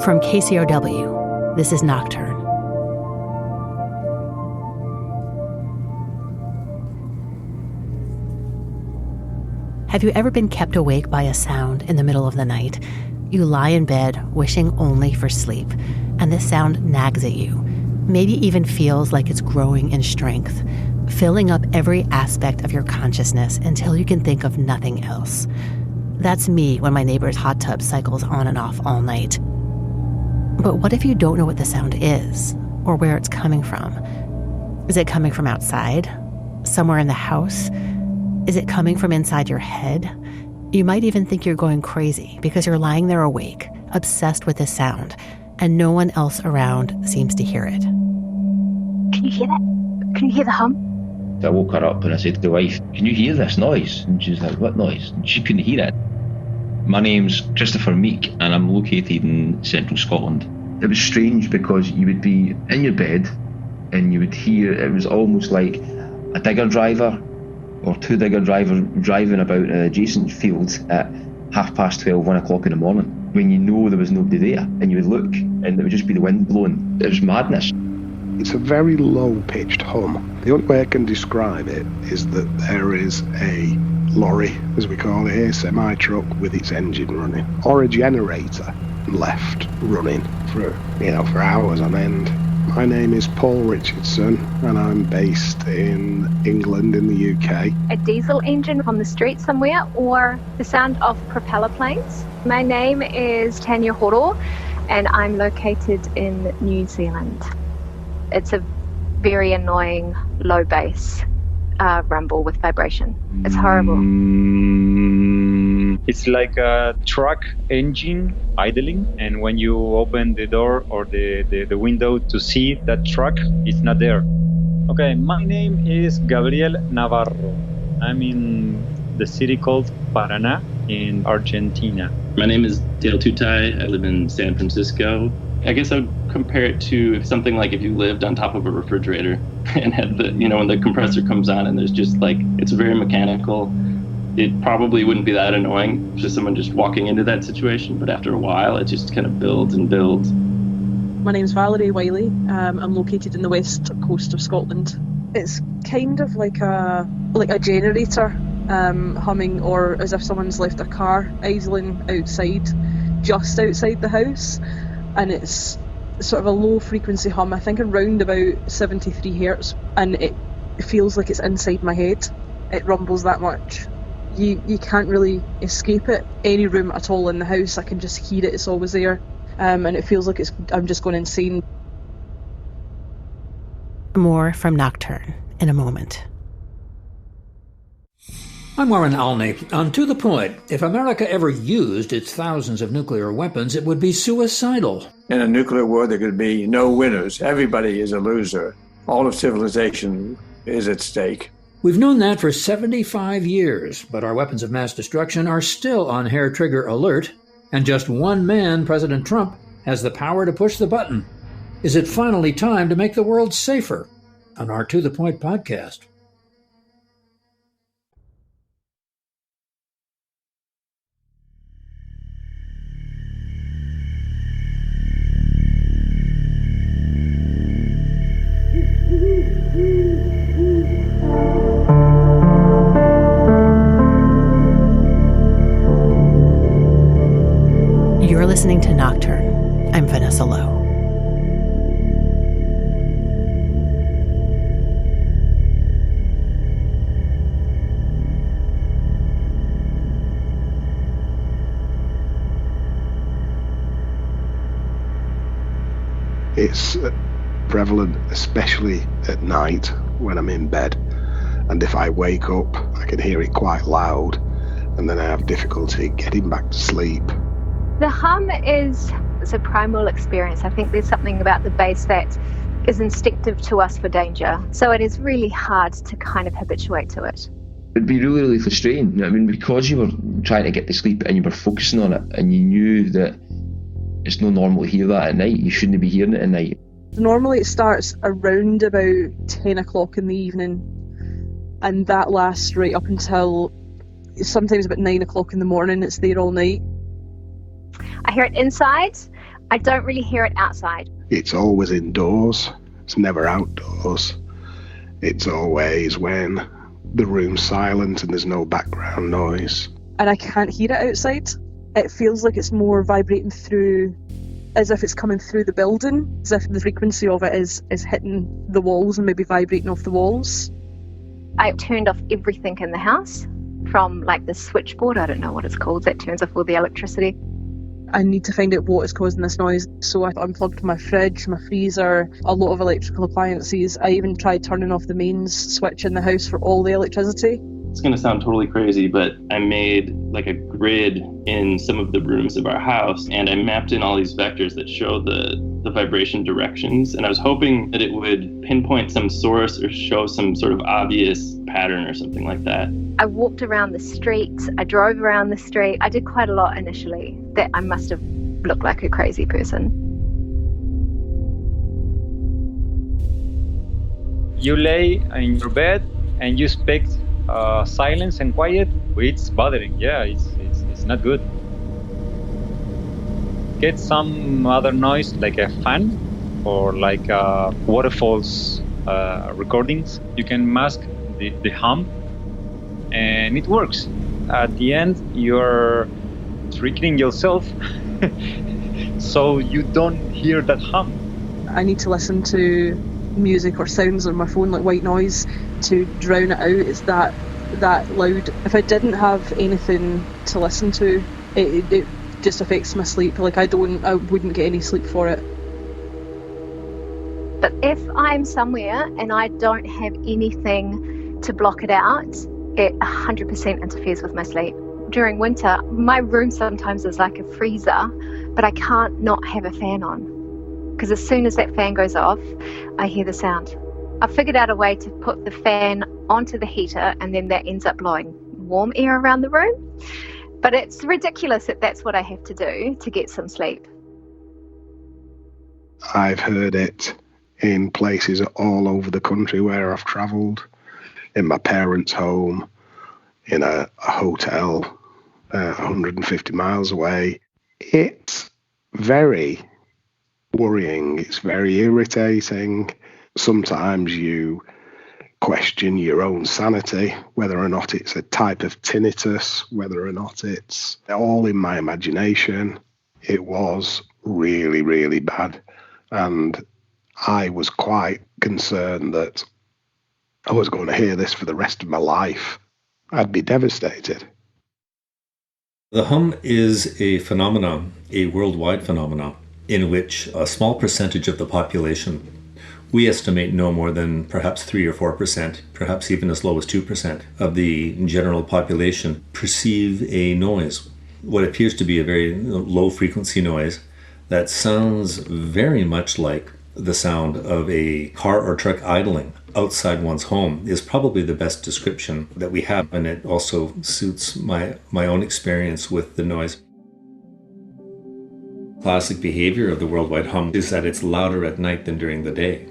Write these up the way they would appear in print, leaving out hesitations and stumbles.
From KCRW, this is Nocturne. Have you ever been kept awake by a sound in the middle of the night? You lie in bed, wishing only for sleep, and this sound nags at you, maybe even feels like it's growing in strength, filling up every aspect of your consciousness until you can think of nothing else. That's me when my neighbor's hot tub cycles on and off all night. But what if you don't know what the sound is, or where it's coming from? Is it coming from outside? Somewhere in the house? Is it coming from inside your head? You might even think you're going crazy because you're lying there awake, obsessed with this sound, and no one else around seems to hear it. Can you hear that? Can you hear the hum? I woke her up and I said to the wife, "Can you hear this noise?" And she's like, "What noise?" And she couldn't hear it. My name's Christopher Meek and I'm located in central Scotland. It was strange because you would be in your bed and you would hear, it was almost like a digger driver or two digger drivers driving about an adjacent field at 12:30, 1 o'clock in the morning, when you know there was nobody there, and you would look and it would just be the wind blowing. It was madness. It's a very low-pitched hum. The only way I can describe it is that there is a lorry, as we call it here, semi-truck with its engine running, or a generator left running for hours on end. My name is Paul Richardson and I'm based in England in the UK. A diesel engine on the street somewhere, or the sound of propeller planes. My name is Tanya Horo and I'm located in New Zealand. It's a very annoying low bass rumble with vibration. It's horrible. It's like a truck engine idling, and when you open the door or the window to see that truck, it's not there. Okay, my name is Gabriel Navarro. I'm in the city called Paraná in Argentina. My name is Dale Tutai. I live in San Francisco. I guess I would compare it to something like if you lived on top of a refrigerator and had when the compressor comes on and there's just it's very mechanical. It probably wouldn't be that annoying to someone just walking into that situation, but after a while it just kind of builds and builds. My name's Valerie Wiley. I'm located in the west coast of Scotland. It's kind of like a generator humming, or as if someone's left a car idling outside, just outside the house. And it's sort of a low frequency hum, I think around about 73 hertz, and it feels like it's inside my head. It rumbles that much. You can't really escape it. Any room at all in the house, I can just hear it, it's always there. And it feels like I'm just going insane. More from Nocturne in a moment. I'm Warren Alney. On To The Point, if America ever used its thousands of nuclear weapons, it would be suicidal. In a nuclear war, there could be no winners. Everybody is a loser. All of civilization is at stake. We've known that for 75 years, but our weapons of mass destruction are still on hair-trigger alert, and just one man, President Trump, has the power to push the button. Is it finally time to make the world safer? On our To The Point podcast. You're listening to Nocturne. I'm Vanessa Lowe. It's prevalent, especially at night when I'm in bed. And if I wake up, I can hear it quite loud, and then I have difficulty getting back to sleep. The hum is a primal experience. I think there's something about the bass that is instinctive to us for danger. So it is really hard to kind of habituate to it. It'd be really, really frustrating. I mean, because you were trying to get to sleep and you were focusing on it and you knew that it's not normal to hear that at night, you shouldn't be hearing it at night. Normally it starts around about 10 o'clock in the evening, and that lasts right up until sometimes about 9 o'clock in the morning. It's there all night. I hear it inside. I don't really hear it outside. It's always indoors. It's never outdoors. It's always when the room's silent and there's no background noise. And I can't hear it outside. It feels like it's more vibrating through, as if it's coming through the building, as if the frequency of it is hitting the walls and maybe vibrating off the walls. I turned off everything in the house, from like the switchboard, I don't know what it's called, that turns off all the electricity. I need to find out what is causing this noise. So I unplugged my fridge, my freezer, a lot of electrical appliances. I even tried turning off the mains switch in the house for all the electricity. It's going to sound totally crazy, but I made like a grid in some of the rooms of our house, and I mapped in all these vectors that show the vibration directions, and I was hoping that it would pinpoint some source or show some sort of obvious pattern or something like that. I walked around the street, I drove around the street. I did quite a lot initially, that I must have looked like a crazy person. You lay in your bed and you expect silence and quiet. It's bothering. Yeah, it's not good. Get some other noise like a fan or like waterfalls recordings. You can mask the hum and it works. At the end, you're tricking yourself so you don't hear that hum. I need to listen to music or sounds on my phone like white noise to drown it out. It's that loud. If I didn't have anything to listen to, it just affects my sleep. Like I wouldn't get any sleep for it. But if I'm somewhere and I don't have anything to block it out, it 100% interferes with my sleep. During winter, my room sometimes is like a freezer, but I can't not have a fan on. Because as soon as that fan goes off, I hear the sound. I've figured out a way to put the fan onto the heater and then that ends up blowing warm air around the room. But it's ridiculous that that's what I have to do to get some sleep. I've heard it in places all over the country where I've travelled, in my parents' home, in a hotel 150 miles away. It's very worrying. It's very irritating. Sometimes you question your own sanity, whether or not it's a type of tinnitus, whether or not it's all in my imagination. It was really, really bad. And I was quite concerned that I was going to hear this for the rest of my life. I'd be devastated. The hum is a phenomenon, a worldwide phenomenon, in which a small percentage of the population, we estimate no more than perhaps 3 or 4%, perhaps even as low as 2% of the general population, perceive a noise, what appears to be a very low frequency noise that sounds very much like the sound of a car or truck idling outside one's home is probably the best description that we have, and it also suits my own experience with the noise. Classic behavior of the worldwide hum is that it's louder at night than during the day.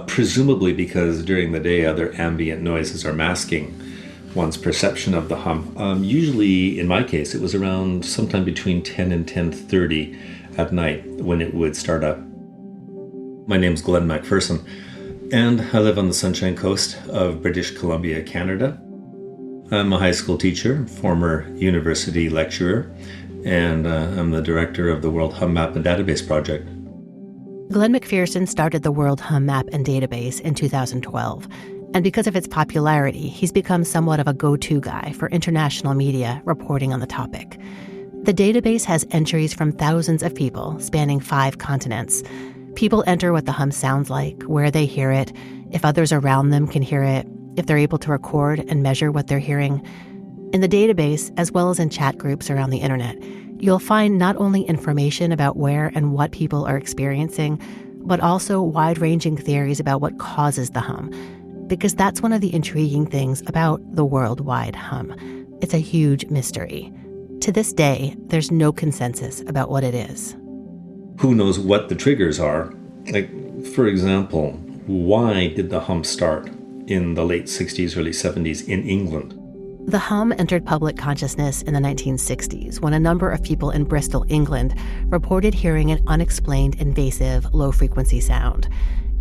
Presumably because during the day other ambient noises are masking one's perception of the hum. Usually, in my case, it was around sometime between 10 and 10:30 at night when it would start up. My name's Glenn McPherson, and I live on the Sunshine Coast of British Columbia, Canada. I'm a high school teacher, former university lecturer, and I'm the director of the World Hum Map and Database Project. Glenn McPherson started the World Hum Map and Database in 2012, and because of its popularity, he's become somewhat of a go-to guy for international media reporting on the topic. The database has entries from thousands of people spanning 5 continents. People enter what the hum sounds like, where they hear it, if others around them can hear it, if they're able to record and measure what they're hearing. In the database, as well as in chat groups around the internet, you'll find not only information about where and what people are experiencing, but also wide-ranging theories about what causes the hum, because that's one of the intriguing things about the worldwide hum. It's a huge mystery. To this day, there's no consensus about what it is. Who knows what the triggers are? Like, for example, why did the hum start in the late 60s, early 70s in England? The hum entered public consciousness in the 1960s when a number of people in Bristol, England, reported hearing an unexplained, invasive, low-frequency sound.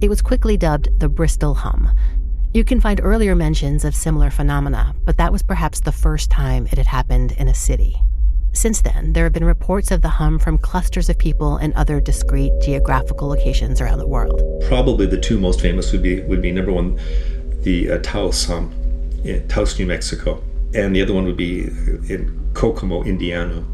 It was quickly dubbed the Bristol hum. You can find earlier mentions of similar phenomena, but that was perhaps the first time it had happened in a city. Since then, there have been reports of the hum from clusters of people in other discrete geographical locations around the world. Probably the two most famous would be number one, the Taos hum in Taos, New Mexico, and the other one would be in Kokomo, Indiana.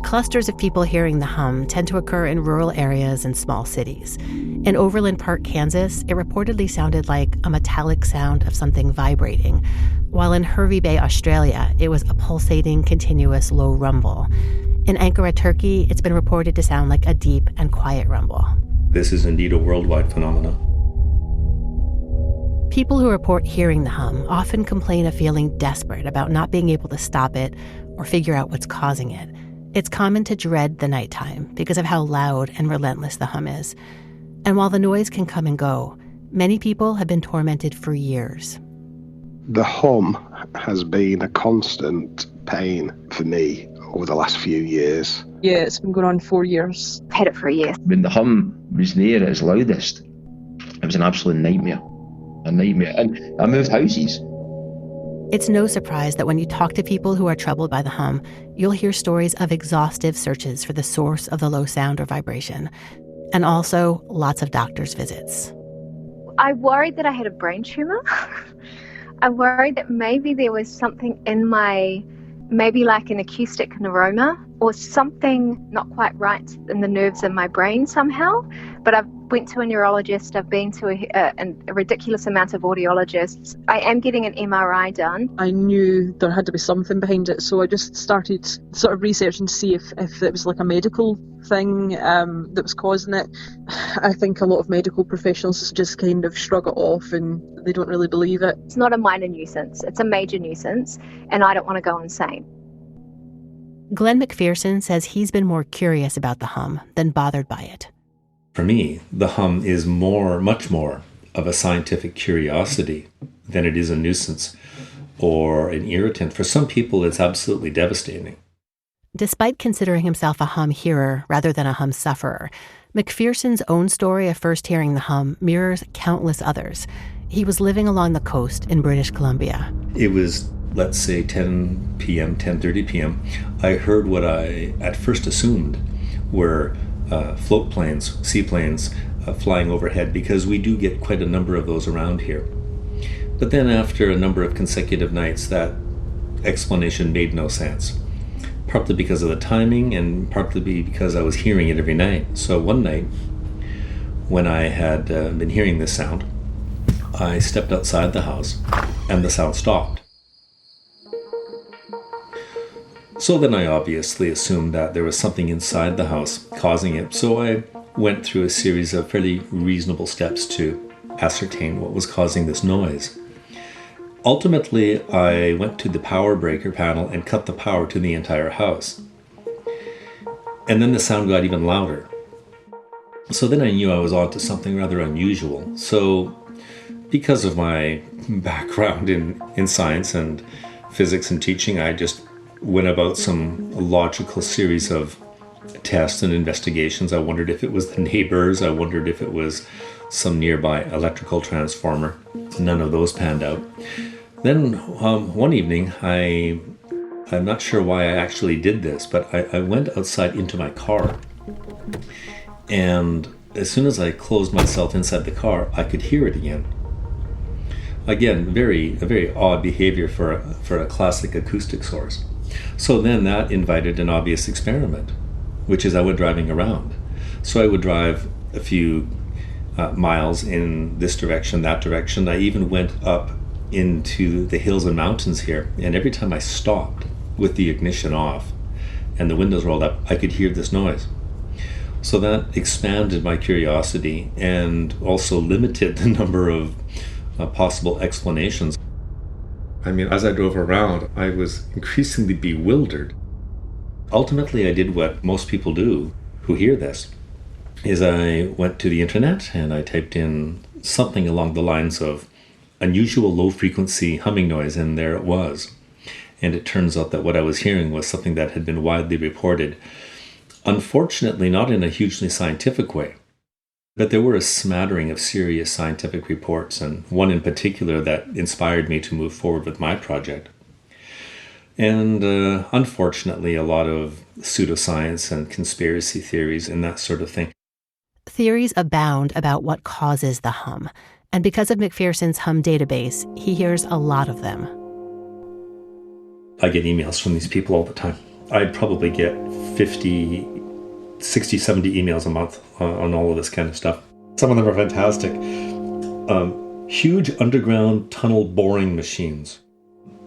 Clusters of people hearing the hum tend to occur in rural areas and small cities. In Overland Park, Kansas, it reportedly sounded like a metallic sound of something vibrating, while in Hervey Bay, Australia, it was a pulsating, continuous low rumble. In Ankara, Turkey, it's been reported to sound like a deep and quiet rumble. This is indeed a worldwide phenomenon. People who report hearing the hum often complain of feeling desperate about not being able to stop it or figure out what's causing it. It's common to dread the nighttime because of how loud and relentless the hum is. And while the noise can come and go, many people have been tormented for years. The hum has been a constant pain for me over the last few years. Yeah, it's been going on 4 years. I've had it for a year. When the hum was there at its loudest, it was an absolute nightmare. A nightmare. And I moved houses. It's no surprise that when you talk to people who are troubled by the hum, you'll hear stories of exhaustive searches for the source of the low sound or vibration, and also lots of doctor's visits. I worried that I had a brain tumor. I worried that maybe there was something in maybe like an acoustic neuroma or something not quite right in the nerves in my brain somehow. But I've went to a neurologist, I've been to a ridiculous amount of audiologists. I am getting an MRI done. I knew there had to be something behind it, so I just started sort of researching to see if it was like a medical thing that was causing it. I think a lot of medical professionals just kind of shrug it off and they don't really believe it. It's not a minor nuisance, it's a major nuisance, and I don't want to go insane. Glenn McPherson says he's been more curious about the hum than bothered by it. For me, the hum is much more of a scientific curiosity than it is a nuisance or an irritant. For some people, it's absolutely devastating. Despite considering himself a hum hearer rather than a hum sufferer, McPherson's own story of first hearing the hum mirrors countless others. He was living along the coast in British Columbia. It was, let's say, 10 p.m., 10:30 p.m. I heard what I at first assumed were float planes, seaplanes flying overhead, because we do get quite a number of those around here. But then after a number of consecutive nights, that explanation made no sense. Partly because of the timing and partly because I was hearing it every night. So one night, when I had been hearing this sound, I stepped outside the house and the sound stopped. So then I obviously assumed that there was something inside the house causing it. So I went through a series of fairly reasonable steps to ascertain what was causing this noise. Ultimately, I went to the power breaker panel and cut the power to the entire house. And then the sound got even louder. So then I knew I was onto something rather unusual. So because of my background in science and physics and teaching, I just went about some logical series of tests and investigations. I wondered if it was the neighbors. I wondered if it was some nearby electrical transformer. None of those panned out. Then one evening, I'm not sure why I actually did this, but I went outside into my car. And as soon as I closed myself inside the car, I could hear it again. Again, a very odd behavior for a classic acoustic source. So then that invited an obvious experiment, which is I went driving around. So I would drive a few miles in this direction, that direction. I even went up into the hills and mountains here, and every time I stopped with the ignition off and the windows rolled up, I could hear this noise. So that expanded my curiosity and also limited the number of possible explanations. I mean, as I drove around, I was increasingly bewildered. Ultimately, I did what most people do who hear this, is I went to the internet and I typed in something along the lines of unusual low-frequency humming noise, and there it was. And it turns out that what I was hearing was something that had been widely reported. Unfortunately, not in a hugely scientific way. But there were a smattering of serious scientific reports, and one in particular that inspired me to move forward with my project. And unfortunately, a lot of pseudoscience and conspiracy theories and that sort of thing. Theories abound about what causes the hum, and because of McPherson's hum database, he hears a lot of them. I get emails from these people all the time. I'd probably get 50, 60, 70 emails a month on all of this kind of stuff. Some of them are fantastic. Huge underground tunnel boring machines.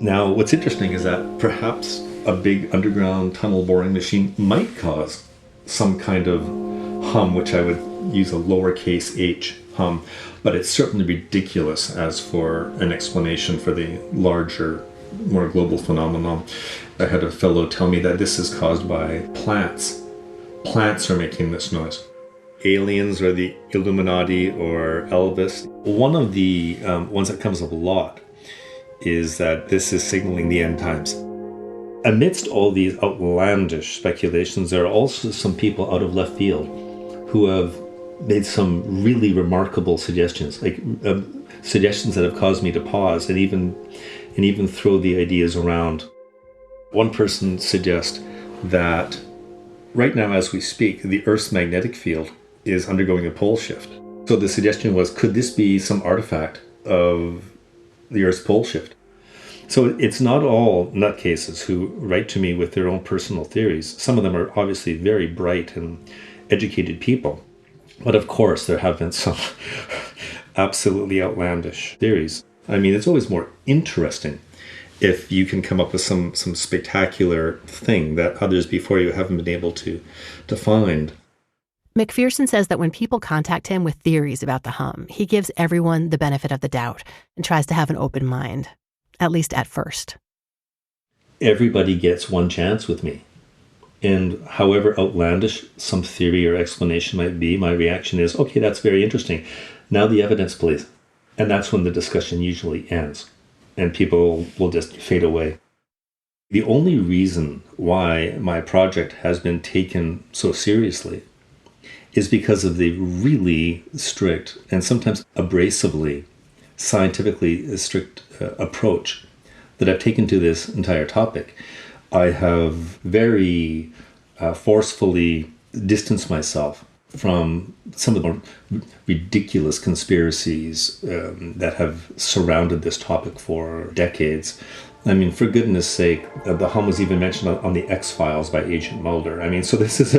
Now, what's interesting is that perhaps a big underground tunnel boring machine might cause some kind of hum, which I would use a lowercase h hum, but it's certainly ridiculous as for an explanation for the larger, more global phenomenon. I had a fellow tell me that this is caused by plants. Plants are making this noise. Aliens or the Illuminati or Elvis. One of the ones that comes up a lot is that this is signaling the end times. Amidst all these outlandish speculations, there are also some people out of left field who have made some really remarkable suggestions, like suggestions that have caused me to pause and even throw the ideas around. One person suggests that right now, as we speak, the Earth's magnetic field is undergoing a pole shift. So the suggestion was, could this be some artifact of the Earth's pole shift? So it's not all nutcases who write to me with their own personal theories. Some of them are obviously very bright and educated people. But of course, there have been some absolutely outlandish theories. I mean, it's always more interesting if you can come up with some spectacular thing that others before you haven't been able to find. McPherson says that when people contact him with theories about the hum, he gives everyone the benefit of the doubt and tries to have an open mind, at least at first. Everybody gets one chance with me. And however outlandish some theory or explanation might be, my reaction is, okay, that's very interesting. Now the evidence, please. And that's when the discussion usually ends, and people will just fade away. The only reason why my project has been taken so seriously is because of the really strict and sometimes abrasively, scientifically strict approach that I've taken to this entire topic. I have very forcefully distanced myself from some of the more ridiculous conspiracies that have surrounded this topic for decades. I mean, for goodness sake, the hum was even mentioned on the X-Files by Agent Mulder. I mean, so this is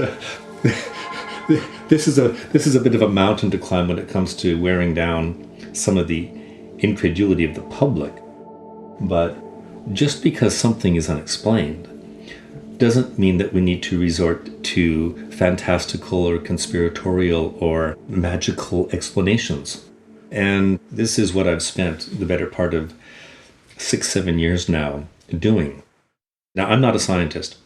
a bit of a mountain to climb when it comes to wearing down some of the incredulity of the public. But just because something is unexplained doesn't mean that we need to resort to fantastical or conspiratorial or magical explanations. And this is what I've spent the better part of 6-7 years now doing. Now, I'm not a scientist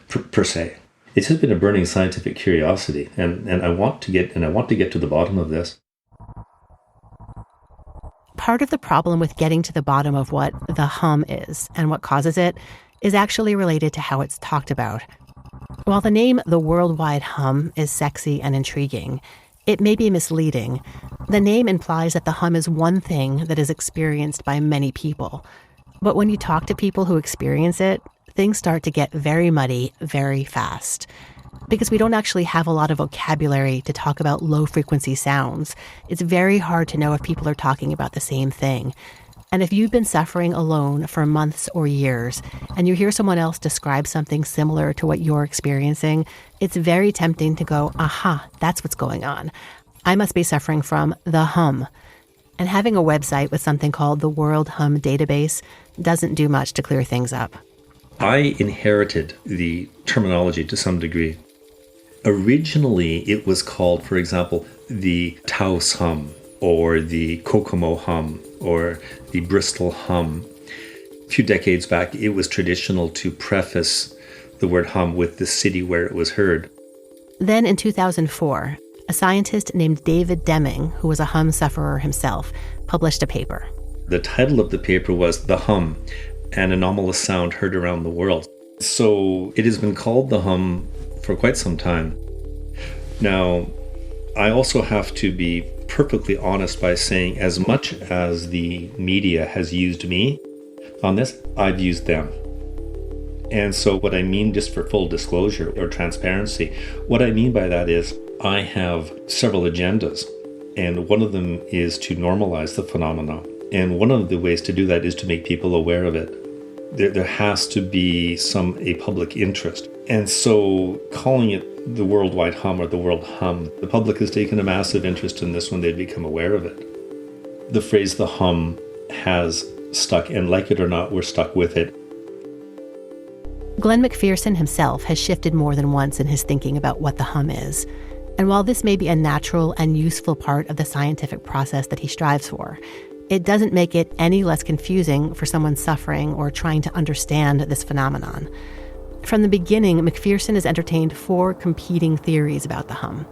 per se. It's just been a burning scientific curiosity, and I want to get to the bottom of this. Part of the problem with getting to the bottom of what the hum is and what causes it is actually related to how it's talked about. While the name the Worldwide Hum is sexy and intriguing, it may be misleading. The name implies that the hum is one thing that is experienced by many people. But when you talk to people who experience it, things start to get very muddy very fast. Because we don't actually have a lot of vocabulary to talk about low-frequency sounds, it's very hard to know if people are talking about the same thing. And if you've been suffering alone for months or years, and you hear someone else describe something similar to what you're experiencing, it's very tempting to go, aha, that's what's going on. I must be suffering from the hum. And having a website with something called the World Hum Database doesn't do much to clear things up. I inherited the terminology to some degree. Originally, it was called, for example, the Taos hum, or the Kokomo hum, or the Bristol hum. A few decades back, it was traditional to preface the word hum with the city where it was heard. Then in 2004, a scientist named David Deming, who was a hum sufferer himself, published a paper. The title of the paper was The Hum, an anomalous sound heard around the world. So it has been called the hum for quite some time. Now, I also have to be perfectly honest by saying, as much as the media has used me on this, I've used them. And so what I mean, just for full disclosure or transparency, what I mean by that is I have several agendas, and one of them is to normalize the phenomena. And one of the ways to do that is to make people aware of it. There has to be a public interest. And so calling it the worldwide hum or the world hum, the public has taken a massive interest in this when they've become aware of it. The phrase the hum has stuck, and like it or not, we're stuck with it. Glenn McPherson himself has shifted more than once in his thinking about what the hum is. And while this may be a natural and useful part of the scientific process that he strives for, it doesn't make it any less confusing for someone suffering or trying to understand this phenomenon. From the beginning, McPherson has entertained 4 competing theories about the hum.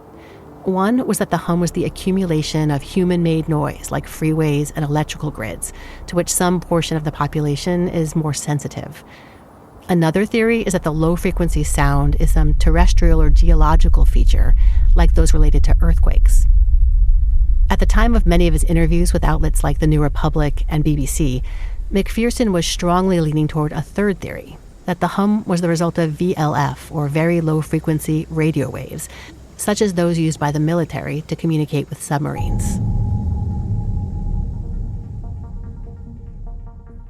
One was that the hum was the accumulation of human-made noise, like freeways and electrical grids, to which some portion of the population is more sensitive. Another theory is that the low-frequency sound is some terrestrial or geological feature, like those related to earthquakes. At the time of many of his interviews with outlets like The New Republic and BBC, McPherson was strongly leaning toward a third theory, that the hum was the result of VLF, or very low-frequency radio waves, such as those used by the military to communicate with submarines.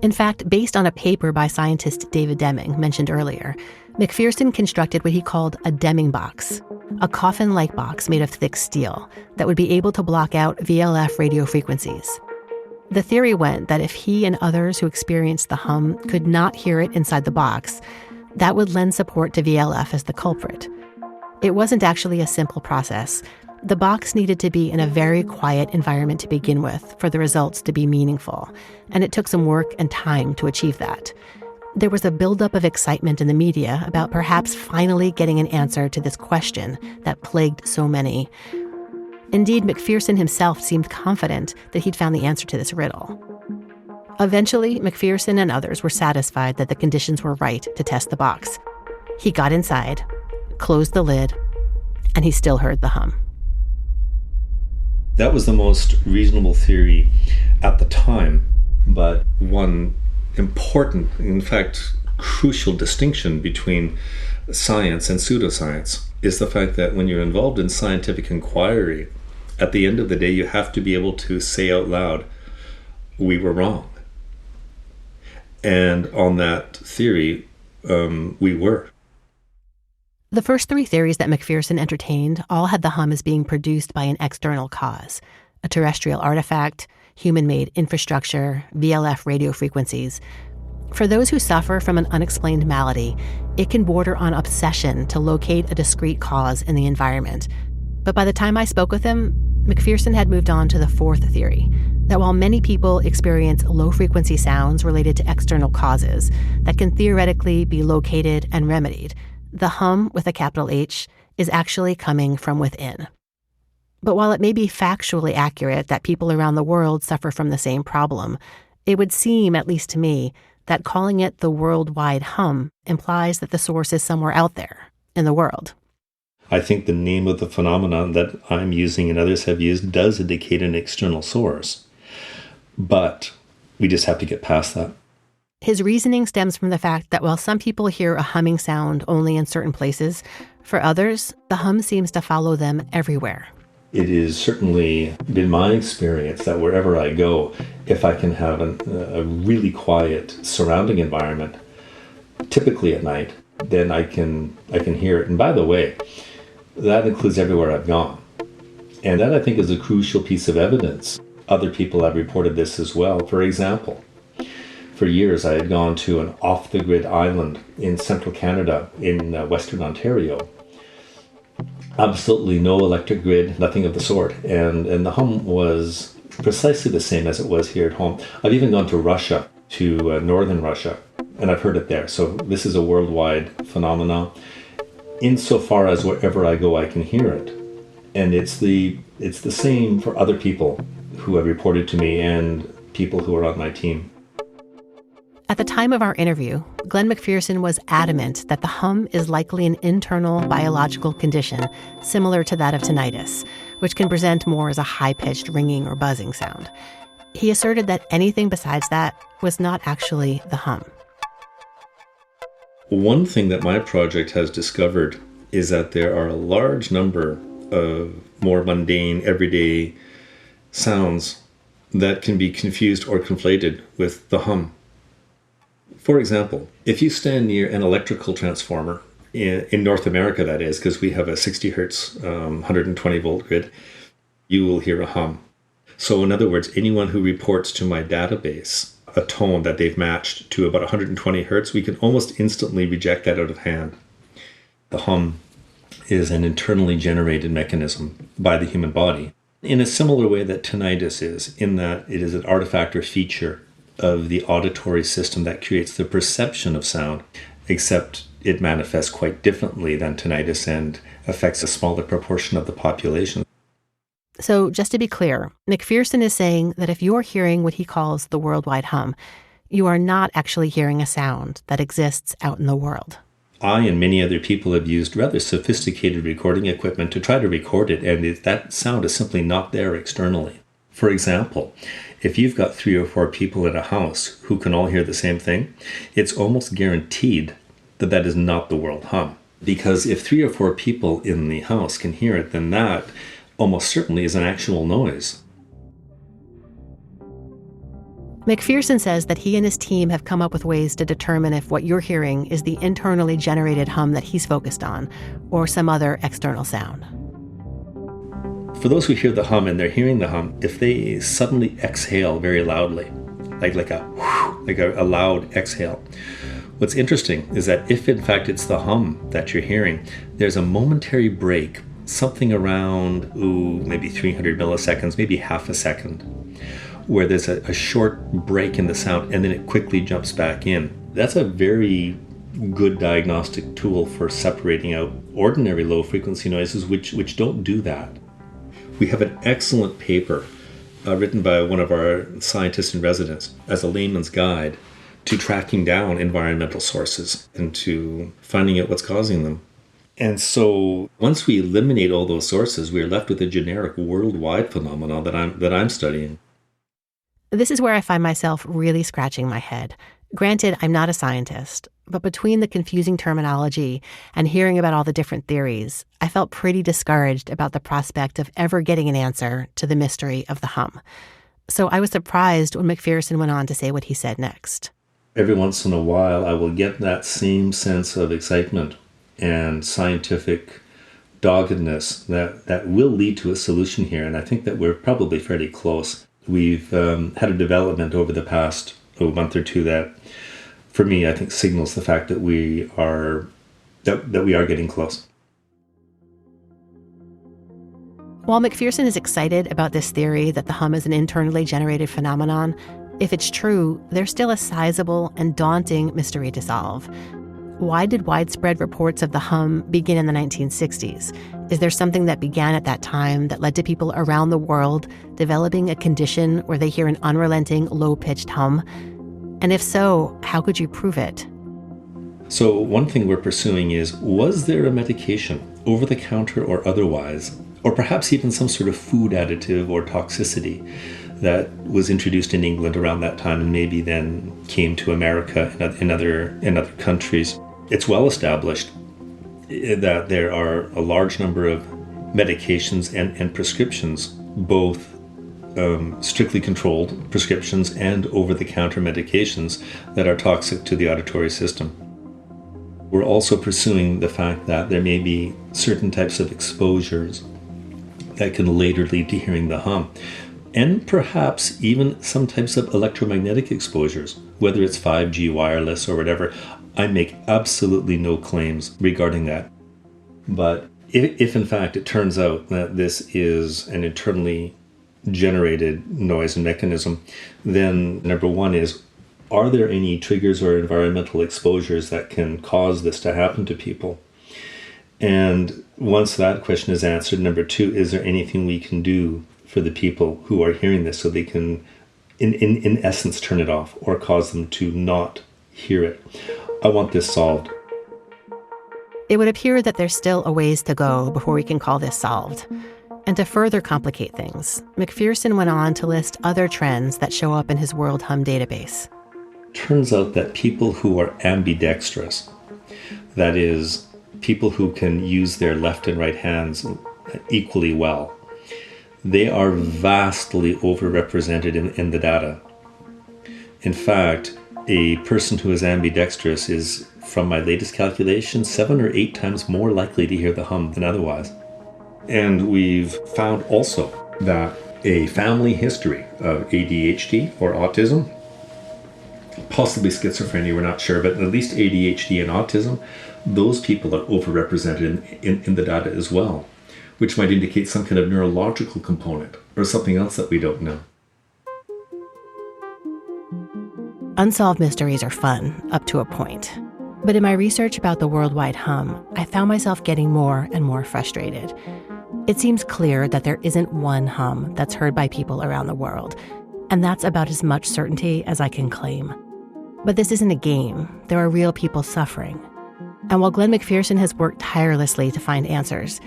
In fact, based on a paper by scientist David Deming, mentioned earlier, McPherson constructed what he called a Deming box, a coffin-like box made of thick steel that would be able to block out VLF radio frequencies. The theory went that if he and others who experienced the hum could not hear it inside the box, that would lend support to VLF as the culprit. It wasn't actually a simple process. The box needed to be in a very quiet environment to begin with for the results to be meaningful, and it took some work and time to achieve that. There was a buildup of excitement in the media about perhaps finally getting an answer to this question that plagued so many. Indeed, McPherson himself seemed confident that he'd found the answer to this riddle. Eventually, McPherson and others were satisfied that the conditions were right to test the box. He got inside, closed the lid, and he still heard the hum. That was the most reasonable theory at the time, but one important, in fact, crucial distinction between science and pseudoscience is the fact that when you're involved in scientific inquiry, at the end of the day, you have to be able to say out loud, we were wrong. And on that theory, we were. The first 3 theories that McPherson entertained all had the hum as being produced by an external cause, a terrestrial artifact, human-made infrastructure, VLF radio frequencies. For those who suffer from an unexplained malady, it can border on obsession to locate a discrete cause in the environment. But by the time I spoke with him, McPherson had moved on to the 4th theory, that while many people experience low-frequency sounds related to external causes that can theoretically be located and remedied, the hum, with a capital H, is actually coming from within. But while it may be factually accurate that people around the world suffer from the same problem, it would seem, at least to me, that calling it the worldwide hum implies that the source is somewhere out there in the world. I think the name of the phenomenon that I'm using and others have used does indicate an external source. But we just have to get past that. His reasoning stems from the fact that while some people hear a humming sound only in certain places, for others, the hum seems to follow them everywhere. It has certainly been my experience that wherever I go, if I can have a really quiet surrounding environment, typically at night, then I can hear it. And by the way, that includes everywhere I've gone. And that, I think, is a crucial piece of evidence. Other people have reported this as well. For example, for years I had gone to an off-the-grid island in central Canada, in Western Ontario. Absolutely no electric grid, nothing of the sort. And the hum was precisely the same as it was here at home. I've even gone to Russia, to northern Russia, and I've heard it there. So this is a worldwide phenomenon. Insofar as wherever I go, I can hear it. And it's the same for other people who have reported to me, and people who are on my team. At the time of our interview, Glenn McPherson was adamant that the hum is likely an internal biological condition similar to that of tinnitus, which can present more as a high-pitched ringing or buzzing sound. He asserted that anything besides that was not actually the hum. One thing that my project has discovered is that there are a large number of more mundane, everyday sounds that can be confused or conflated with the hum. For example, if you stand near an electrical transformer, in North America that is, because we have a 60 hertz, 120 volt grid, you will hear a hum. So in other words, anyone who reports to my database a tone that they've matched to about 120 hertz, we can almost instantly reject that out of hand. The hum is an internally generated mechanism by the human body, in a similar way that tinnitus is, in that it is an artifact or feature of the auditory system that creates the perception of sound, except it manifests quite differently than tinnitus and affects a smaller proportion of the population. So just to be clear, McPherson is saying that if you're hearing what he calls the worldwide hum, you are not actually hearing a sound that exists out in the world. I and many other people have used rather sophisticated recording equipment to try to record it, and that sound is simply not there externally. For example, if you've got 3 or 4 people in a house who can all hear the same thing, it's almost guaranteed that that is not the world hum. Because if 3 or 4 people in the house can hear it, then that almost certainly is an actual noise. McPherson says that he and his team have come up with ways to determine if what you're hearing is the internally generated hum that he's focused on, or some other external sound. For those who hear the hum and they're hearing the hum, if they suddenly exhale very loudly, like a loud exhale, what's interesting is that if in fact it's the hum that you're hearing, there's a momentary break, something around maybe 300 milliseconds, maybe half a second, where there's a short break in the sound and then it quickly jumps back in. That's a very good diagnostic tool for separating out ordinary low frequency noises which don't do that. We have an excellent paper written by one of our scientists in residence as a layman's guide to tracking down environmental sources and to finding out what's causing them. And so once we eliminate all those sources, we're left with a generic worldwide phenomenon that I'm studying. This is where I find myself really scratching my head. Granted, I'm not a scientist, but between the confusing terminology and hearing about all the different theories, I felt pretty discouraged about the prospect of ever getting an answer to the mystery of the hum. So I was surprised when McPherson went on to say what he said next. Every once in a while, I will get that same sense of excitement and scientific doggedness that will lead to a solution here, and I think that we're probably fairly close. We've had a development over the past month or two that, for me, I think signals the fact that we are getting close. While McPherson is excited about this theory that the hum is an internally generated phenomenon, if it's true, there's still a sizable and daunting mystery to solve. Why did widespread reports of the hum begin in the 1960s? Is there something that began at that time that led to people around the world developing a condition where they hear an unrelenting, low-pitched hum? And if so, how could you prove it? So one thing we're pursuing is, was there a medication, over-the-counter or otherwise, or perhaps even some sort of food additive or toxicity that was introduced in England around that time and maybe then came to America and other countries? It's well established that there are a large number of medications and prescriptions, both strictly controlled prescriptions and over-the-counter medications that are toxic to the auditory system. We're also pursuing the fact that there may be certain types of exposures that can later lead to hearing the hum, and perhaps even some types of electromagnetic exposures, whether it's 5G wireless or whatever. I make absolutely no claims regarding that. But if in fact it turns out that this is an internally generated noise and mechanism, then number one is, are there any triggers or environmental exposures that can cause this to happen to people? And once that question is answered, number two, is there anything we can do for the people who are hearing this so they can in essence, turn it off or cause them to not hear it. I want this solved. It would appear that there's still a ways to go before we can call this solved. And to further complicate things, McPherson went on to list other trends that show up in his World Hum database. Turns out that people who are ambidextrous, that is, people who can use their left and right hands equally well, they are vastly overrepresented in the data. In fact, a person who is ambidextrous is, from my latest calculation, 7 or 8 times more likely to hear the hum than otherwise. And we've found also that a family history of ADHD or autism, possibly schizophrenia, we're not sure, but at least ADHD and autism, those people are overrepresented in the data as well, which might indicate some kind of neurological component or something else that we don't know. Unsolved mysteries are fun, up to a point. But in my research about the worldwide hum, I found myself getting more and more frustrated. It seems clear that there isn't one hum that's heard by people around the world, and that's about as much certainty as I can claim. But this isn't a game. There are real people suffering. And while Glenn McPherson has worked tirelessly to find answers,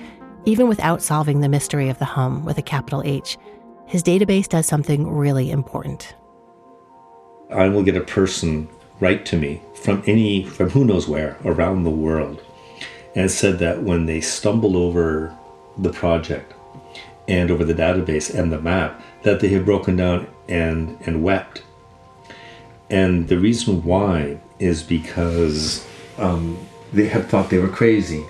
even without solving the mystery of the hum with a capital H, his database does something really important. I will get a person write to me from who knows where around the world and said that when they stumbled over the project and over the database and the map, that they had broken down and wept. And the reason why is because they had thought they were crazy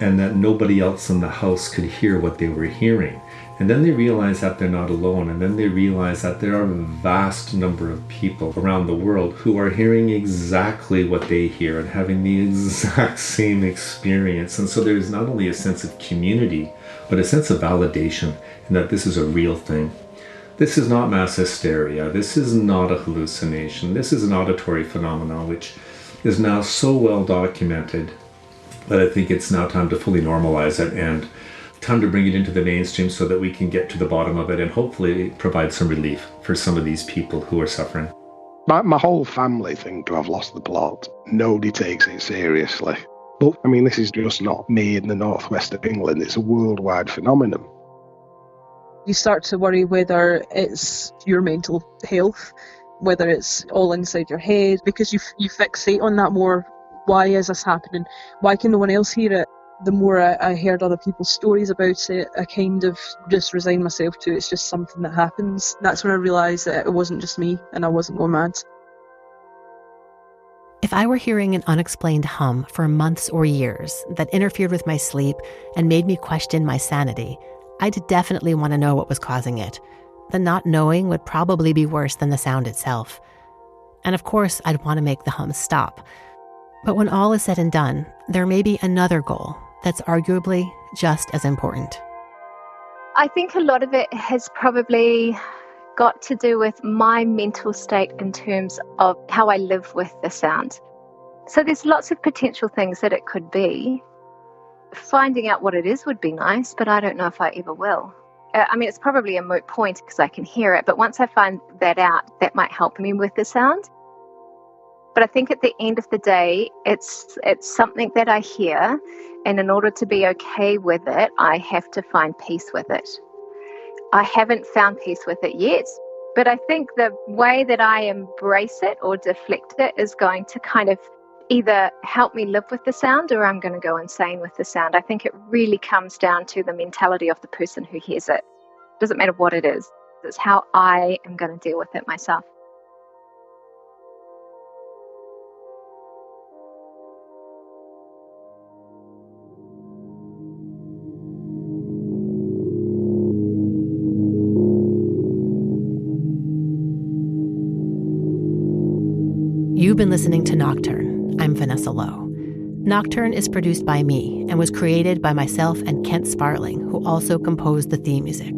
and that nobody else in the house could hear what they were hearing. And then they realize that they're not alone. And then they realize that there are a vast number of people around the world who are hearing exactly what they hear and having the exact same experience. And so there's not only a sense of community, but a sense of validation and that this is a real thing. This is not mass hysteria. This is not a hallucination. This is an auditory phenomenon which is now so well documented that I think it's now time to fully normalize it and time to bring it into the mainstream so that we can get to the bottom of it and hopefully provide some relief for some of these people who are suffering. My whole family think to have lost the plot. Nobody takes it seriously. But, I mean, this is just not me in the northwest of England. It's a worldwide phenomenon. You start to worry whether it's your mental health, whether it's all inside your head, because you fixate on that more. Why is this happening? Why can no one else hear it? The more I heard other people's stories about it, I kind of just resigned myself to it's just something that happens. That's when I realised that it wasn't just me and I wasn't going mad. If I were hearing an unexplained hum for months or years that interfered with my sleep and made me question my sanity, I'd definitely want to know what was causing it. The not knowing would probably be worse than the sound itself. And of course, I'd want to make the hum stop. But when all is said and done, there may be another goal that's arguably just as important. I think a lot of it has probably got to do with my mental state in terms of how I live with the sound. So there's lots of potential things that it could be. Finding out what it is would be nice, but I don't know if I ever will. I mean, it's probably a moot point because I can hear it, but once I find that out, that might help me with the sound. But I think at the end of the day, it's something that I hear, and in order to be okay with it, I have to find peace with it. I haven't found peace with it yet, but I think the way that I embrace it or deflect it is going to kind of either help me live with the sound or I'm going to go insane with the sound. I think it really comes down to the mentality of the person who hears it. It doesn't matter what it is. It's how I am going to deal with it myself. You've been listening to Nocturne. I'm Vanessa Lowe. Nocturne is produced by me and was created by myself and Kent Sparling, who also composed the theme music.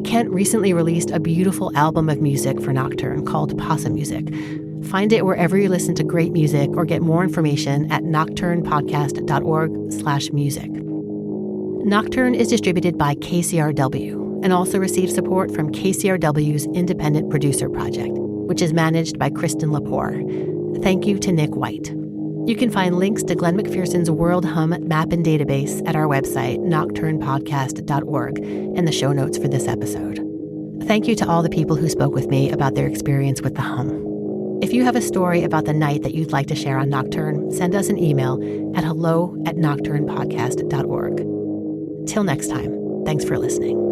Kent recently released a beautiful album of music for Nocturne called Possum Music. Find it wherever you listen to great music or get more information at nocturnepodcast.org/music. Nocturne is distributed by KCRW, and also received support from KCRW's Independent Producer Project, which is managed by Kristen Lepore. Thank you to Nick White. You can find links to Glenn McPherson's World Hum map and database at our website, nocturnepodcast.org, in the show notes for this episode. Thank you to all the people who spoke with me about their experience with the hum. If you have a story about the night that you'd like to share on Nocturne, send us an email at hello@nocturnepodcast.org. Till next time, thanks for listening.